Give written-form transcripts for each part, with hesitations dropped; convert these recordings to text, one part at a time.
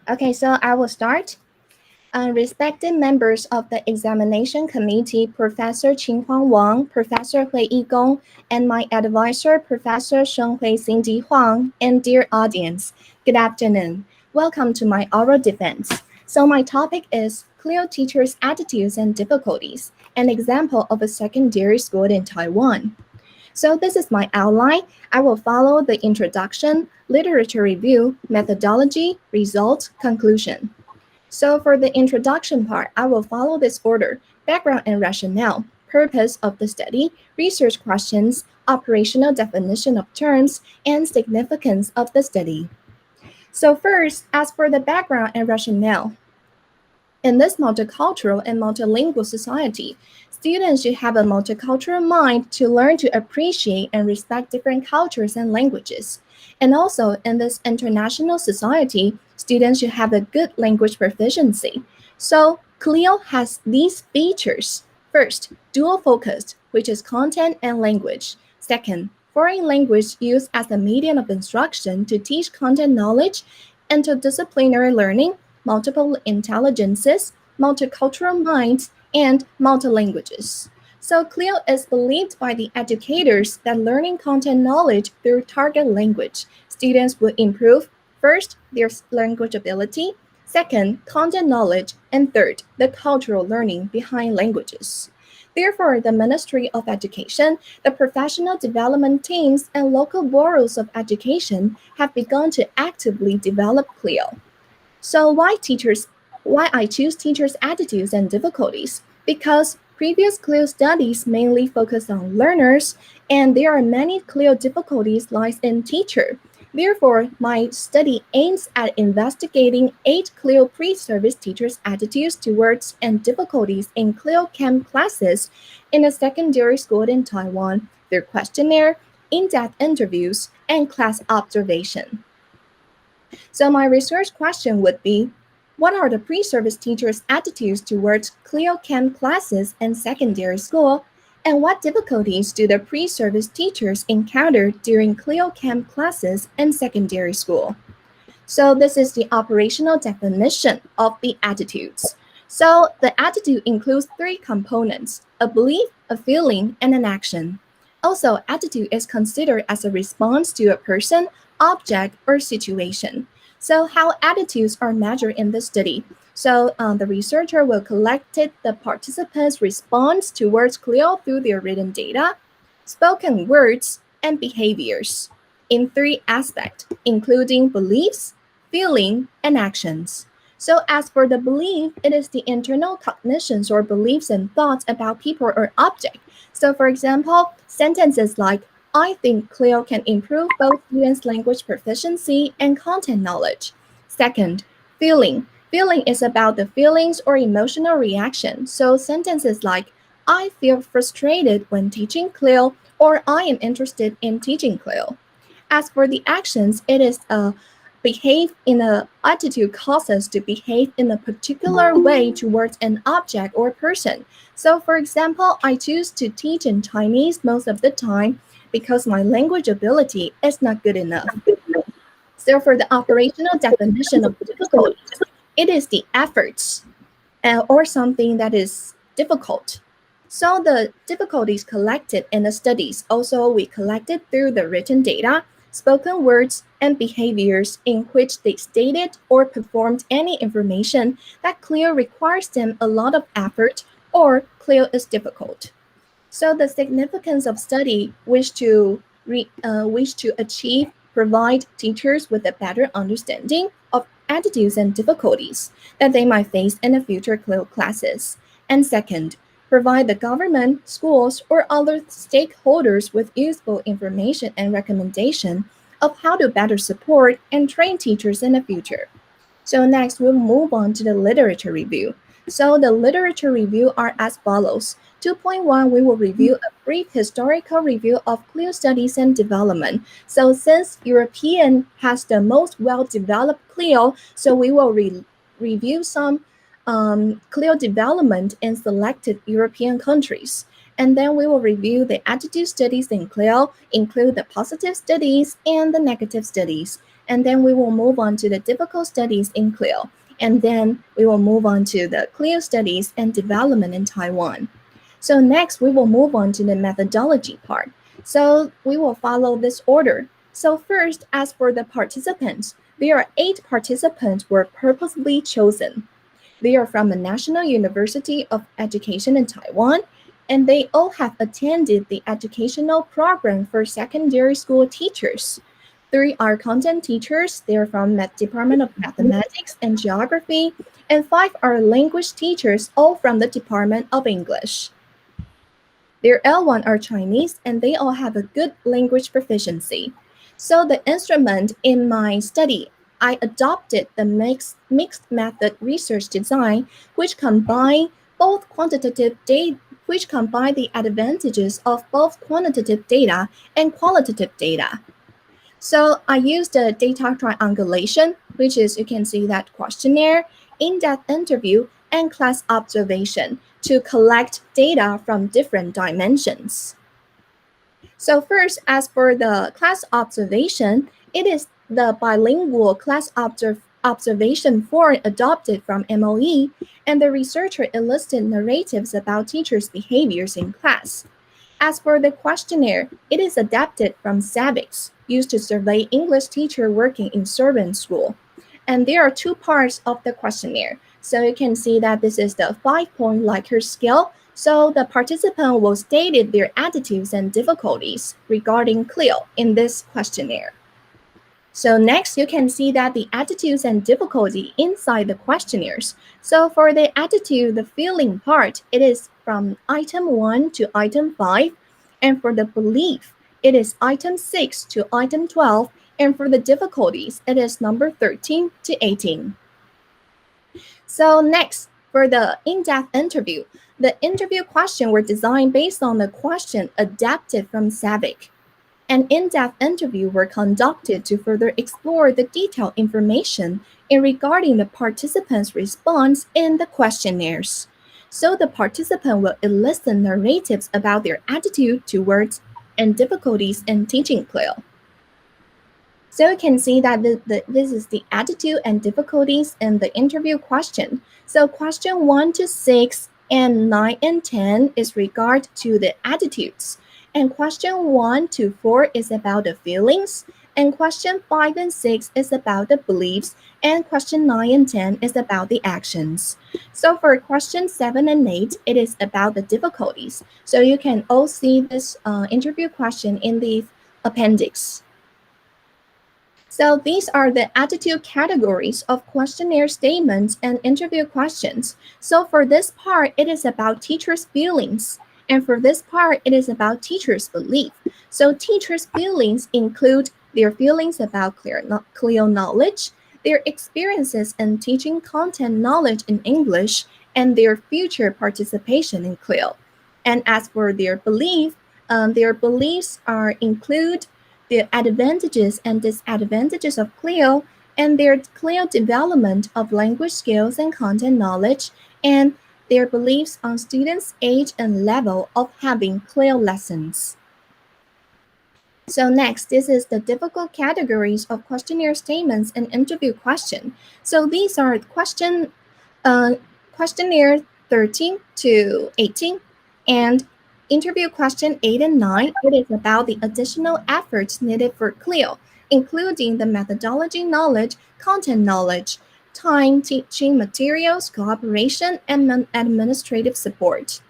Okay, so I will start. Respected members of the examination committee, Professor Qinhuang Wang, Professor Hui Yigong, and my advisor, Professor Shenghui Cindy Huang, and dear audience, good afternoon. Welcome to my oral defense. So my topic is Clear Teachers' Attitudes and Difficulties, an example of a secondary school in Taiwan. So this is my outline. I will follow the introduction, literature review, methodology, results, conclusion. So for the introduction part, I will follow this order: background and rationale, purpose of the study, research questions, operational definition of terms, and significance of the study. So first, as for the background and rationale, in this multicultural and multilingual society, students should have a multicultural mind to learn to appreciate and respect different cultures and languages. And also, in this international society, students should have a good language proficiency. So, Clio has these features. First, dual focused, which is content and language. Second, foreign language used as a medium of instruction to teach content knowledge, interdisciplinary learning, multiple intelligences, multicultural minds, and multilanguages. So Clio is believed by the educators that learning content knowledge through target language, students will improve first their language ability, second content knowledge, and third the cultural learning behind languages. Therefore, the Ministry of Education, the professional development teams, and local bureaus of education have begun to actively develop Clio. So why I choose teachers' attitudes and difficulties? Because previous CLIO studies mainly focus on learners, and there are many CLIO difficulties lies in teacher. Therefore, my study aims at investigating 8 CLIO pre-service teachers' attitudes towards and difficulties in CLIO Chem classes in a secondary school in Taiwan, their questionnaire, in-depth interviews, and class observation. So my research question would be, what are the pre-service teachers' attitudes towards CLIO Chem classes in secondary school? And what difficulties do the pre-service teachers encounter during CLIO Chem classes in secondary school? So this is the operational definition of the attitudes. So the attitude includes 3 components: a belief, a feeling, and an action. Also, attitude is considered as a response to a person, object, or situation. So how attitudes are measured in this study. So the researcher will collect the participants' response towards CLIO through their written data, spoken words, and behaviors in 3 aspects, including beliefs, feeling, and actions. So as for the belief, it is the internal cognitions or beliefs and thoughts about people or object. So for example, sentences like, I think CLIO can improve both students' language proficiency and content knowledge. Second, feeling. Feeling is about the feelings or emotional reaction. So sentences like, I feel frustrated when teaching CLIO, or I am interested in teaching CLIO. As for the actions, it is behave in a attitude causes to behave in a particular way towards an object or person. So for example, I choose to teach in Chinese most of the time because my language ability is not good enough. So for the operational definition of difficulties, it is the efforts or something that is difficult. So the difficulties collected in the studies also we collected through the written data, spoken words, and behaviors in which they stated or performed any information that CLIO requires them a lot of effort or CLIO is difficult. So the significance of study wish to achieve provide teachers with a better understanding of attitudes and difficulties that they might face in the future CLIO classes. And second, provide the government, schools, or other stakeholders with useful information and recommendation of how to better support and train teachers in the future. So next, we'll move on to the literature review. So the literature review are as follows. 2.1, we will review a brief historical review of CLIO studies and development. So since European has the most well-developed CLIO, so we will review some CLIO development in selected European countries. And then we will review the attitude studies in CLIO, include the positive studies and the negative studies. and then we will move on to the difficult studies in CLIO, and then we will move on to the CLIO studies and development in Taiwan. So next, we will move on to the methodology part. So we will follow this order. So first, as for the participants, there are 8 participants were purposely chosen. They are from the National University of Education in Taiwan, and they all have attended the educational program for secondary school teachers. 3 are content teachers. They're from the Department of Mathematics and Geography, and 5 are language teachers, all from the Department of English. Their L1 are Chinese, and they all have a good language proficiency. So the instrument in my study, I adopted the mixed method research design, which combine the advantages of both quantitative data and qualitative data. So I used the data triangulation, which is, you can see that questionnaire, in-depth interview, and class observation to collect data from different dimensions. So first, as for the class observation, it is the bilingual class observation form adopted from MOE, and the researcher elicited narratives about teachers' behaviors in class. As for the questionnaire, it is adapted from SAVIX, used to survey English teacher working in servant school. And there are 2 parts of the questionnaire. So you can see that this is the 5-point Likert scale. So the participant will state their attitudes and difficulties regarding CLIO in this questionnaire. So next, you can see that the attitudes and difficulty inside the questionnaires. So for the attitude, the feeling part, it is from item 1 to item 5. And for the belief, it is item 6 to item 12. And for the difficulties, it is number 13 to 18. So next, for the in-depth interview, the interview questions were designed based on the question adapted from SAVIC. An in-depth interview were conducted to further explore the detailed information regarding the participants' response in the questionnaires. So the participant will elicit narratives about their attitude towards and difficulties in teaching CLIO. So you can see that this is the attitude and difficulties in the interview question. So question 1 to 6 and 9 and 10 is regard to the attitudes. And question 1 to 4 is about the feelings. And question 5 and 6 is about the beliefs. And question 9 and 10 is about the actions. So for question 7 and 8, it is about the difficulties. So you can all see this interview question in the appendix. So these are the attitude categories of questionnaire statements and interview questions. So for this part, it is about teachers' feelings. And for this part, it is about teachers' belief. So teachers' feelings include their feelings about CLIO knowledge, their experiences in teaching content knowledge in English, and their future participation in CLIO. And as for their beliefs include the advantages and disadvantages of CLIO, and their CLIO development of language skills and content knowledge, and their beliefs on students' age and level of having CLIO lessons. So next, this is the difficult categories of questionnaire statements and interview question. So these are questionnaire 13 to 18, and interview question 8 and 9, it is about the additional efforts needed for CLIO, including the methodology knowledge, content knowledge, time, teaching materials, cooperation, and administrative support.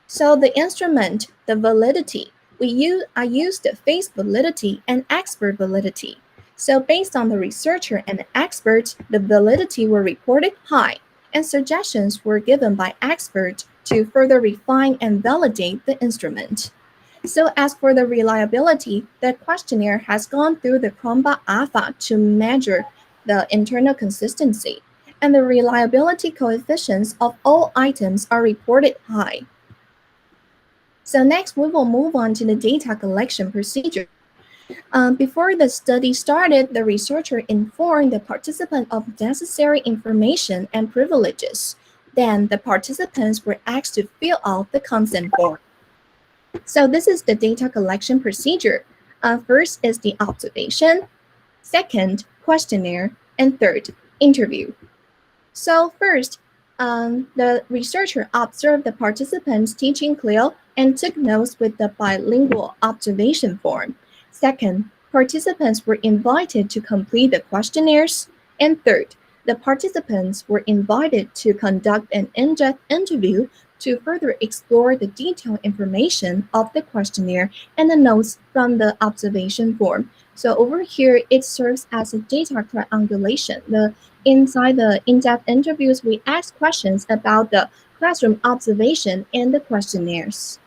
So the instrument, the validity, I used the face validity and expert validity. So based on the researcher and the expert, the validity were reported high, and suggestions were given by experts to further refine and validate the instrument. So as for the reliability, the questionnaire has gone through the Cronbach alpha to measure the internal consistency, and the reliability coefficients of all items are reported high. So next, we will move on to the data collection procedure. Before the study started, the researcher informed the participant of necessary information and privileges. Then the participants were asked to fill out the consent form. So this is the data collection procedure. First is the observation. second, questionnaire, and third, interview. So first, the researcher observed the participants teaching Clio and took notes with the bilingual observation form. Second, participants were invited to complete the questionnaires. And third, the participants were invited to conduct an in-depth interview to further explore the detailed information of the questionnaire and the notes from the observation form. So over here, it serves as a data triangulation. Inside the in-depth interviews, we ask questions about the classroom observation and the questionnaires.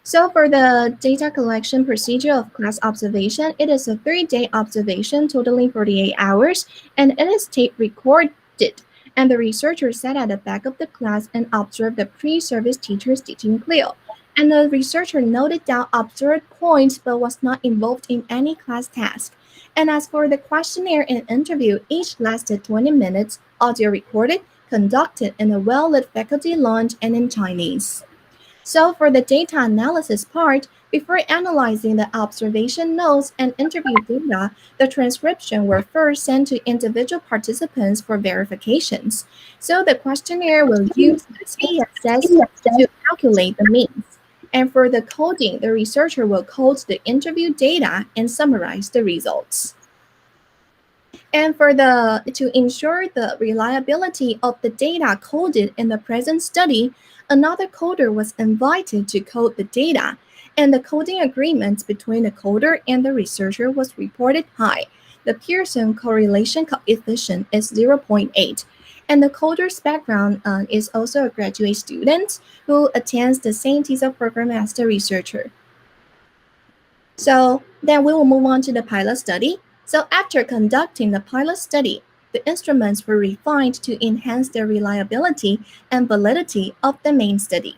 So for the data collection procedure of class observation, it is a 3-day observation totaling 48 hours, and it is tape recorded. And the researcher sat at the back of the class and observed the pre-service teachers teaching Clio. And the researcher noted down observed points but was not involved in any class task. And as for the questionnaire and interview, each lasted 20 minutes, audio recorded, conducted in a well-lit faculty lounge and in Chinese. So for the data analysis part, before analyzing the observation notes and interview data, the transcription were first sent to individual participants for verifications. So the questionnaire will use the TSS to calculate the means. And for the coding, the researcher will code the interview data and summarize the results. And to ensure the reliability of the data coded in the present study, another coder was invited to code the data, and the coding agreement between the coder and the researcher was reported high. The Pearson correlation coefficient is 0.8, and the coder's background is also a graduate student who attends the same TESOL program as the researcher. So then we will move on to the pilot study. So after conducting the pilot study, the instruments were refined to enhance the reliability and validity of the main study.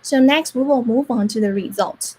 So next, we will move on to the results.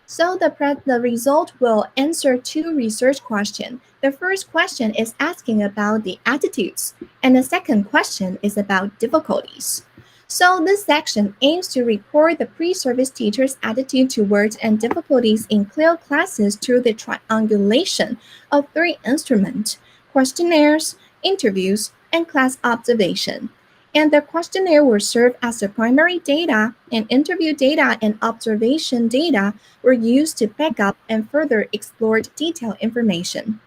So the result will answer 2 research questions. The first question is asking about the attitudes, and the second question is about difficulties. So this section aims to report the pre-service teacher's attitude towards and difficulties in Clio classes through the triangulation of 3 instruments: questionnaires, interviews, and class observation. And the questionnaire will serve as the primary data, and interview data and observation data were used to back up and further explore detailed information.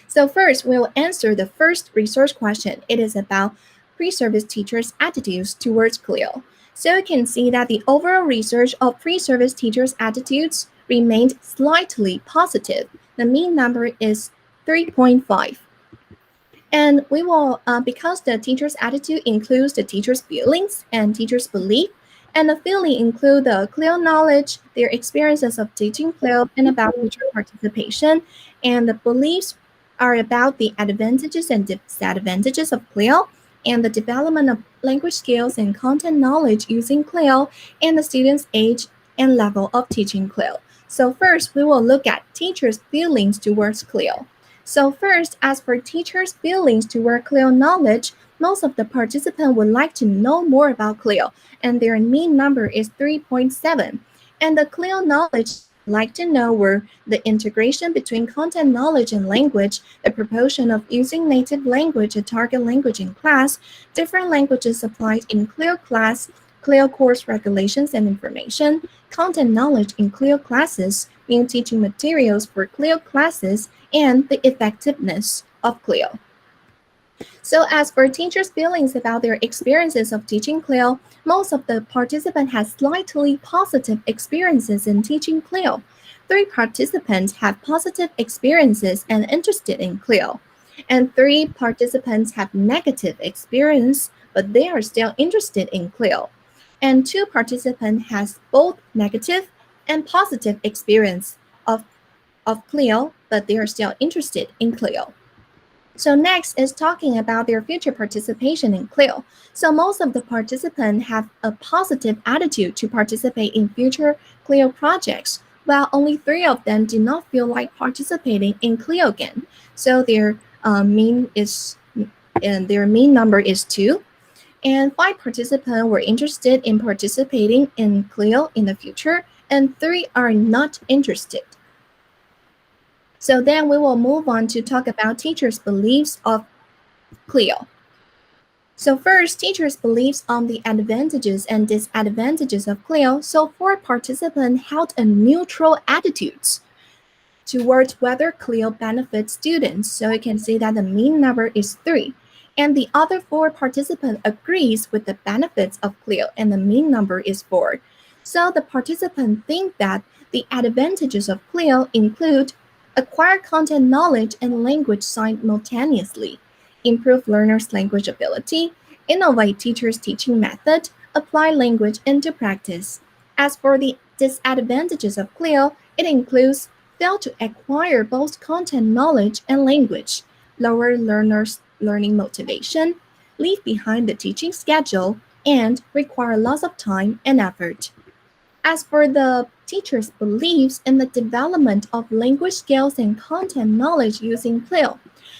So first, we'll answer the first research question. It is about pre-service teachers' attitudes towards Clio. So you can see that the overall research of pre-service teachers' attitudes remained slightly positive. The mean number is 3.5. And we will, because the teacher's attitude includes the teacher's feelings and teacher's belief, and the feeling include the Clio knowledge, their experiences of teaching Clio, and about teacher participation, and the beliefs are about the advantages and disadvantages of Clio, and the development of language skills and content knowledge using Clio, and the student's age and level of teaching Clio. So first, we will look at teachers' feelings towards Clio. So first, as for teachers' feelings toward Clio knowledge, most of the participants would like to know more about Clio, and their mean number is 3.7. And the Clio knowledge like to know were the integration between content knowledge and language, the proportion of using native language a target language in class, different languages applied in Clio class, Clio course regulations and information, content knowledge in Clio classes, new teaching materials for Clio classes, and the effectiveness of Clio. So as for teachers' feelings about their experiences of teaching Clio, most of the participants had slightly positive experiences in teaching Clio. 3 participants have positive experiences and interested in Clio, and 3 participants have negative experience, but they are still interested in Clio. And 2 participants has both negative and positive experience of Clio, but they are still interested in Clio. So next is talking about their future participation in Clio. So most of the participants have a positive attitude to participate in future Clio projects, while only 3 of them do not feel like participating in Clio again. So their mean number is 2. And 5 participants were interested in participating in Clio in the future, and 3 are not interested. So then we will move on to talk about teachers' beliefs of Clio. So first, teachers' beliefs on the advantages and disadvantages of Clio. So for participants held a neutral attitudes towards whether Clio benefits students. So you can see that the mean number is 3. And the other 4 participants agrees with the benefits of Clio, and the mean number is 4. So the participants think that the advantages of Clio include acquire content knowledge and language simultaneously, improve learners' language ability, innovate teachers' teaching method, apply language into practice. As for the disadvantages of Clio, it includes fail to acquire both content knowledge and language, lower learners' learning motivation, leave behind the teaching schedule, and require lots of time and effort. As for the teacher's beliefs in the development of language skills and content knowledge using Clio,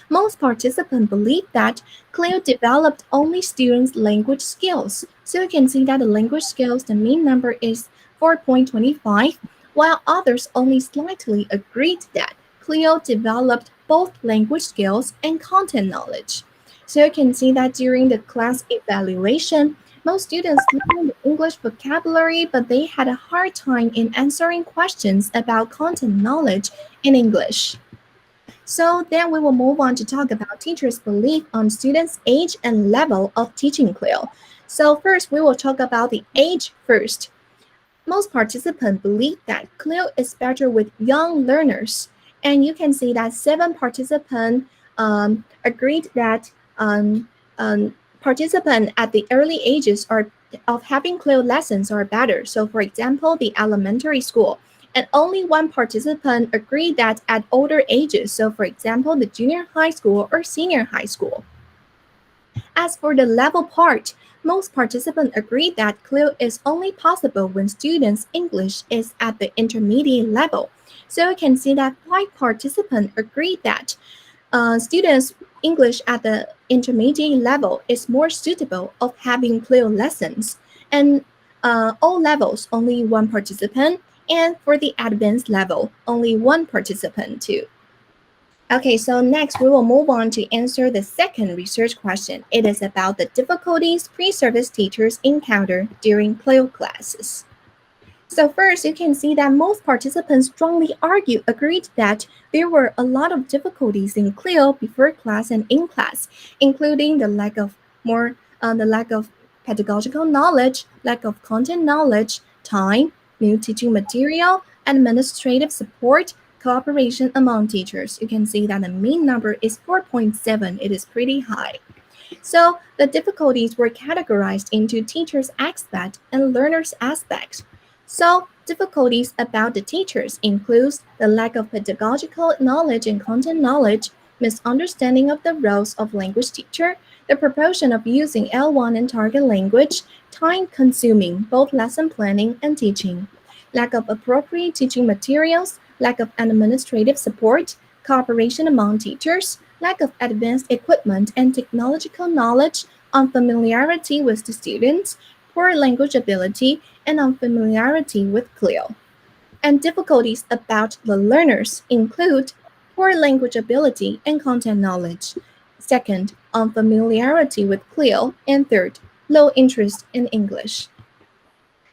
most participants believe that Clio developed only students' language skills. So you can see that the language skills, the mean number is 4.25, while others only slightly agreed that Clio developed both language skills and content knowledge. So you can see that during the class evaluation, most students learned the English vocabulary, but they had a hard time in answering questions about content knowledge in English. So then we will move on to talk about teachers' belief on students' age and level of teaching Clio. So first, we will talk about the age first. Most participants believe that Clio is better with young learners, and you can see that 7 participants agreed that participants at the early ages of having Clio lessons are better. So, for example, the elementary school. And only 1 participant agreed that at older ages, so for example, the junior high school or senior high school. As for the level part, most participants agree that Clio is only possible when students' English is at the intermediate level. So you can see that 5 participants agree that students' English at the intermediate level is more suitable of having Clio lessons. And all levels, only 1 participant, and for the advanced level, only 1 participant too. Okay, so next we will move on to answer the second research question. It is about the difficulties pre-service teachers encounter during Clio classes. So first, you can see that most participants strongly agreed that there were a lot of difficulties in Clio before class and in class, including the lack of pedagogical knowledge, lack of content knowledge, time, new teaching material, administrative support, cooperation among teachers. You can see that the mean number is 4.7. It is pretty high. So the difficulties were categorized into teachers' aspect and learners' aspect. So difficulties about the teachers includes the lack of pedagogical knowledge and content knowledge, misunderstanding of the roles of language teacher, the proportion of using L1 and target language, time consuming both lesson planning and teaching, lack of appropriate teaching materials, lack of administrative support, cooperation among teachers, lack of advanced equipment and technological knowledge, unfamiliarity with the students, poor language ability, and unfamiliarity with Clio. And difficulties about the learners include poor language ability and content knowledge. Second, unfamiliarity with Clio. And third, low interest in English.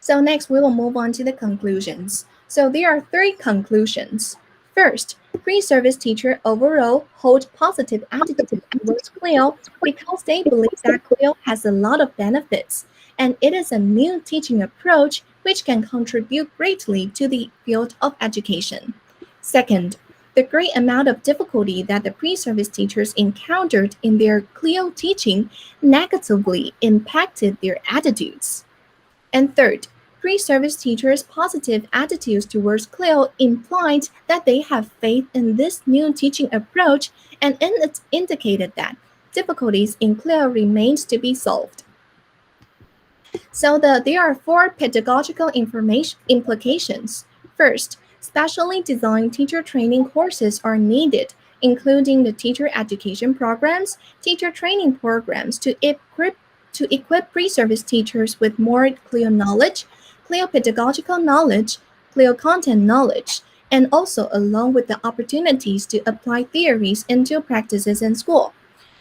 So next, we will move on to the conclusions. So there are 3 conclusions. First, pre-service teacher overall hold positive attitude towards Clio because they believe that Clio has a lot of benefits, and it is a new teaching approach which can contribute greatly to the field of education. Second, the great amount of difficulty that the pre-service teachers encountered in their Clio teaching negatively impacted their attitudes. And third, pre-service teachers' positive attitudes towards Clio implied that they have faith in this new teaching approach, and it indicated that difficulties in Clio remains to be solved. So there are 4 pedagogical implications. First, specially designed teacher training courses are needed, including the teacher education programs, teacher training programs to equip pre-service teachers with more Clio knowledge, Clio pedagogical knowledge, Clio content knowledge, and also along with the opportunities to apply theories into practices in school.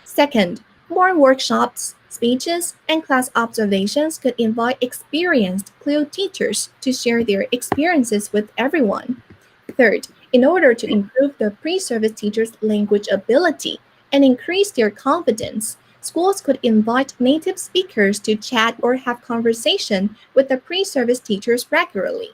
Second, more workshops, speeches, and class observations could invite experienced CLIO teachers to share their experiences with everyone. Third, in order to improve the pre-service teachers' language ability and increase their confidence, schools could invite native speakers to chat or have conversation with the pre-service teachers regularly.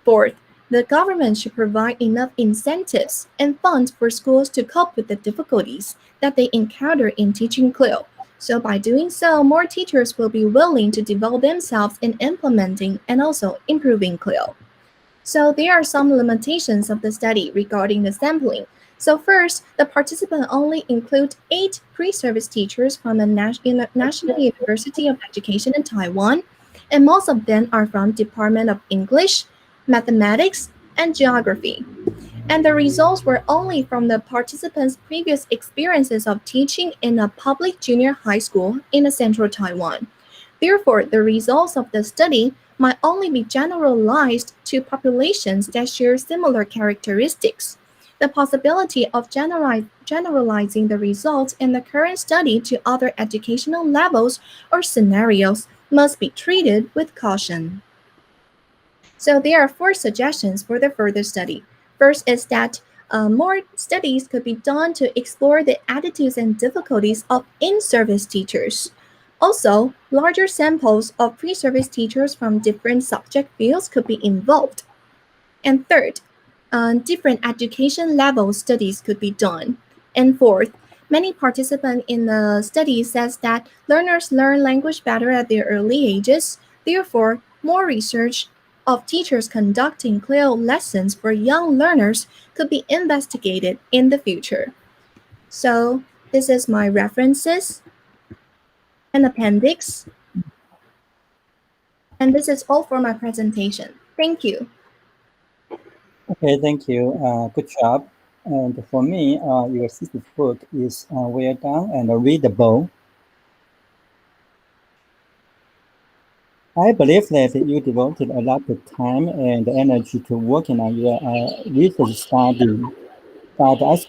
Fourth, the government should provide enough incentives and funds for schools to cope with the difficulties that they encounter in teaching CLIO. So by doing so, more teachers will be willing to devote themselves in implementing and also improving CLIO. So there are some limitations of the study regarding the sampling. So first, the participants only include 8 pre-service teachers from the National University of Education in Taiwan, and most of them are from Department of English, Mathematics, and Geography. And the results were only from the participants' previous experiences of teaching in a public junior high school in central Taiwan. Therefore, the results of the study might only be generalized to populations that share similar characteristics. The possibility of generalizing the results in the current study to other educational levels or scenarios must be treated with caution. So there are 4 suggestions for the further study. First is that more studies could be done to explore the attitudes and difficulties of in-service teachers. Also, larger samples of pre-service teachers from different subject fields could be involved. And third, different education level studies could be done. And fourth, many participants in the study says that learners learn language better at their early ages. Therefore, more research of teachers conducting CLIO lessons for young learners could be investigated in the future. So, this is my references and appendix. And this is all for my presentation. Thank you. Okay, thank you. Good job. And for me, your thesis book is well done and readable. I believe that you devoted a lot of time and energy to working on your research study. But I